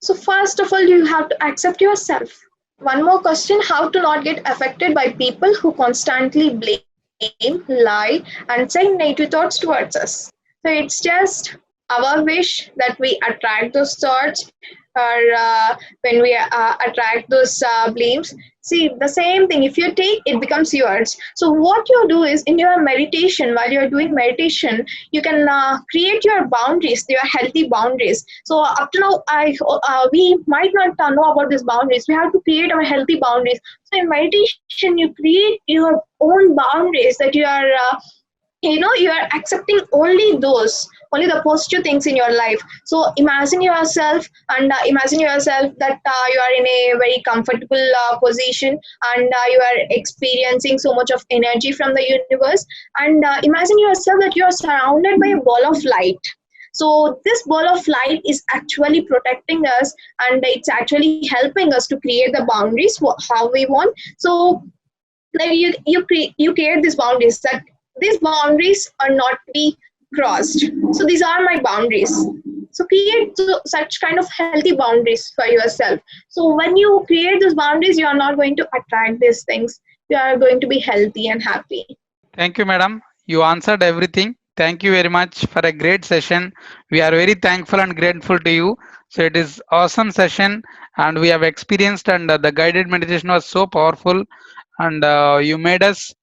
So first of all, you have to accept yourself. One more question: how to not get affected by people who constantly blame, lie, and say negative thoughts towards us. So it's just our wish that we attract those thoughts, or when we attract those blames. See, the same thing, if you take, it becomes yours. So what you do is, in your meditation, while you're doing meditation, you can create your boundaries, your healthy boundaries. So up to now, we might not know about these boundaries. We have to create our healthy boundaries. So in meditation, you create your own boundaries, that you are accepting only the positive things in your life. So imagine yourself, and imagine yourself that you are in a very comfortable position, and you are experiencing so much of energy from the universe. And imagine yourself that you are surrounded by a ball of light. So this ball of light is actually protecting us, and it's actually helping us to create the boundaries how we want. So like you create these boundaries, that these boundaries are not to be crossed. So these are my boundaries. So create such kind of healthy boundaries for yourself. So when you create those boundaries, you are not going to attract these things. You are going to be healthy and happy. Thank you, madam. You answered everything. Thank you very much for a great session. We are very thankful and grateful to you. So it is awesome session, and we have experienced, and the guided meditation was so powerful, and you made us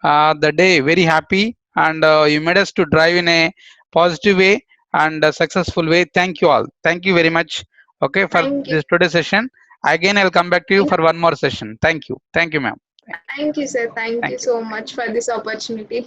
the day very happy, and you made us to drive in a positive way and a successful way. Thank you all. Thank you very much. Okay, for Thank you. this today's session. Again, I'll come back to you Thank, for one more session. Thank you. Thank you, ma'am. thank you, sir. Thank you Thank you. so much for this opportunity.